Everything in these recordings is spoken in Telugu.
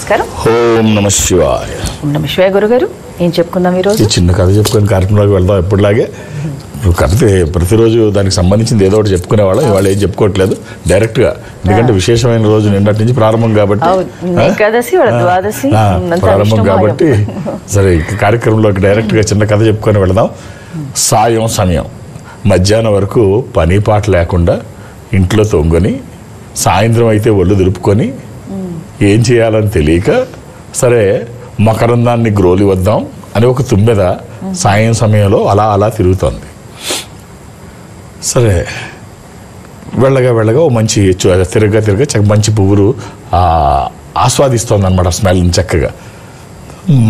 నమస్కారం. ఓం నమ శివాయ. ఓం నమ శివాయ. గురుగారు ఏం చెప్పుకుందాం ఈరోజు? చిన్న కథ చెప్పుకొని కార్యక్రమంలోకి వెళ్దాం. ఎప్పటిలాగే కథ ప్రతిరోజు దానికి సంబంధించింది ఏదో ఒకటి చెప్పుకునేవాళ్ళం. ఇవాళ ఏం చెప్పుకోవట్లేదు, డైరెక్ట్గా. ఎందుకంటే విశేషమైన రోజు నిన్నటి నుంచి ప్రారంభం కాబట్టి, ప్రారంభం కాబట్టి సరే కార్యక్రమంలోకి డైరెక్ట్గా చిన్న కథ చెప్పుకొని వెళదాం. సాయం సమయం మధ్యాహ్నం వరకు పని పాట లేకుండా ఇంట్లో తొంగని, సాయంత్రం అయితే ఒళ్ళు దులుపుకొని ఏం చేయాలని తెలియక సరే మకరందాన్ని గ్రోలి వద్దాం అని ఒక తుమ్మెద సాయం సమయంలో అలా అలా తిరుగుతోంది. సరే వెళ్ళగా వెళ్ళగా ఓ మంచి తిరగ మంచి పువ్వులు ఆస్వాదిస్తోంది అనమాట. స్మెల్ చక్కగా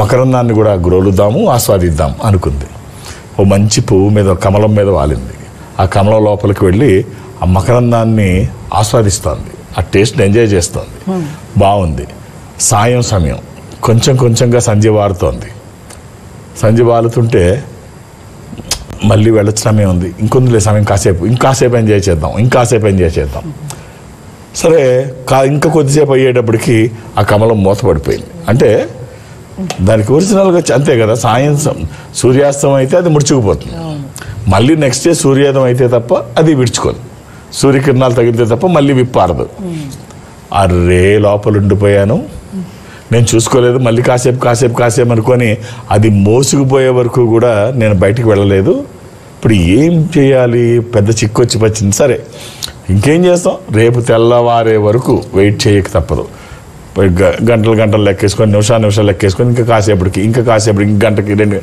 మకరందాన్ని కూడా గ్రోలుద్దాము, ఆస్వాదిద్దాం అనుకుంది. ఓ మంచి పువ్వు మీద, కమలం మీద వాలింది. ఆ కమలం లోపలికి వెళ్ళి ఆ మకరందాన్ని ఆస్వాదిస్తోంది, ఆ టేస్ట్ని ఎంజాయ్ చేస్తోంది. బాగుంది. సాయం సమయం కొంచెం కొంచెంగా సంధ్య వారుతోంది. సంధ్య వారుతుంటే మళ్ళీ వెళ్ళొచ్చు సమయం ఉంది, ఇంకొందులే సమయం, ఇంకాసేపు ఎంజాయ్ చేద్దాం. సరే ఇంకా కొద్దిసేపు అయ్యేటప్పటికి ఆ కమలం మూతపడిపోయింది. అంటే దానికి ఒరిజినల్గా అంతే కదా, సూర్యాస్తం అయితే అది ముడుచుకుపోతుంది. మళ్ళీ నెక్స్ట్ డే సూర్యోదయం అయితే తప్ప అది విడుచుకోదు, సూర్యకిరణాలు తగిలితే తప్ప మళ్ళీ విప్పారదు. అర్రే లోపల ఉండిపోయాను, నేను చూసుకోలేదు, మళ్ళీ కాసేపు అనుకొని అది మోసుకుపోయే వరకు కూడా నేను బయటికి వెళ్ళలేదు. ఇప్పుడు ఏం చేయాలి, పెద్ద చిక్కొచ్చి వచ్చింది. సరే ఇంకేం చేస్తాం, రేపు తెల్లవారే వరకు వెయిట్ చేయక తప్పదు. గంటలు లెక్కేసుకొని, నిమిషాలు లెక్కేసుకొని ఇంకా కాసేపటికి గంటకి 2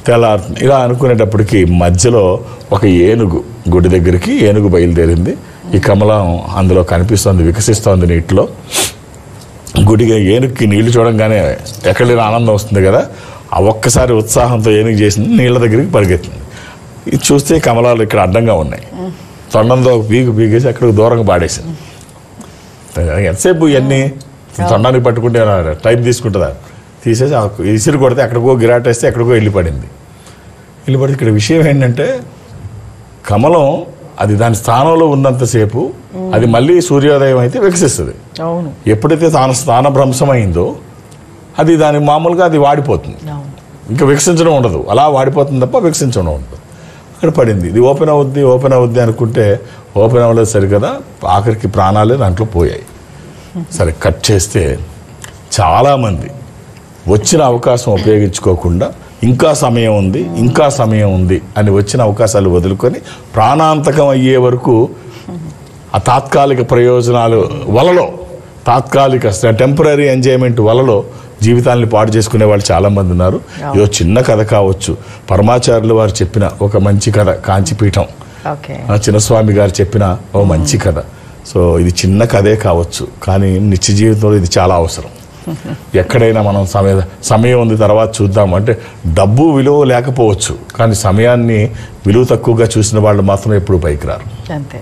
తెల్లారుతుంది. ఇలా అనుకునేటప్పటికి మధ్యలో ఒక ఏనుగు గుడి దగ్గరికి ఏనుగు బయలుదేరింది. ఈ కమలం అందులో కనిపిస్తోంది, వికసిస్తోంది నీటిలో. గుడిగా ఏనుగుకి నీళ్లు చూడంగానే ఎక్కడ లేని ఆనందం వస్తుంది కదా, ఆ ఒక్కసారి ఉత్సాహంతో ఏనుగు చేసింది, నీళ్ళ దగ్గరికి పరిగెత్తింది. ఇది చూస్తే కమలాలు ఇక్కడ అడ్డంగా ఉన్నాయి. తొండంతో పీగేసి అక్కడికి దూరంగా పాడేసింది. ఎంతసేపు ఇవన్నీ తొండానికి పట్టుకుంటే టైం తీసుకుంటుందా, తీసేసి ఇసిరి కొడితే ఎక్కడికో గిరాటేస్తే ఎక్కడికో వెళ్ళిపడింది. ఇక్కడ విషయం ఏంటంటే కమలం అది దాని స్థానంలో ఉన్నంతసేపు అది మళ్ళీ సూర్యోదయం అయితే వికసిస్తుంది. ఎప్పుడైతే స్థానభ్రంశమైందో అది దాని మామూలుగా అది వాడిపోతుంది, ఇంకా వికసించడం ఉండదు, అలా వాడిపోతుంది తప్ప వికసించడం ఉండదు. అక్కడ పడింది. ఇది ఓపెన్ అవుద్ది అనుకుంటే ఓపెన్ అవ్వలేదు సరికదా, ఆఖరికి ప్రాణాలే దాంట్లో పోయాయి. సరే కట్ చేస్తే చాలామంది వచ్చిన అవకాశం ఉపయోగించుకోకుండా ఇంకా సమయం ఉంది అని వచ్చిన అవకాశాలు వదులుకొని ప్రాణాంతకం అయ్యే వరకు ఆ తాత్కాలిక ప్రయోజనాలు వలలో, తాత్కాలిక టెంపరీ ఎంజాయ్మెంట్ వలలో జీవితాన్ని పాడు చేసుకునే వాళ్ళు చాలామంది ఉన్నారు. ఏదో చిన్న కథ కావచ్చు, పరమాచార్యులు వారు చెప్పిన ఒక మంచి కథ, కాంచీపీఠం చిన్నస్వామి గారు చెప్పిన ఓ మంచి కథ. సో ఇది చిన్న కథే కావచ్చు, కానీ నిత్య జీవితంలో ఇది చాలా అవసరం. ఎక్కడైనా మనం సమయం ఉంది తర్వాత చూద్దాం అంటే డబ్బు విలువ లేకపోవచ్చు, కానీ సమయాన్ని విలువ తక్కువగా చూసిన వాళ్ళు మాత్రం ఎప్పుడు పైకి రారు. అంతే.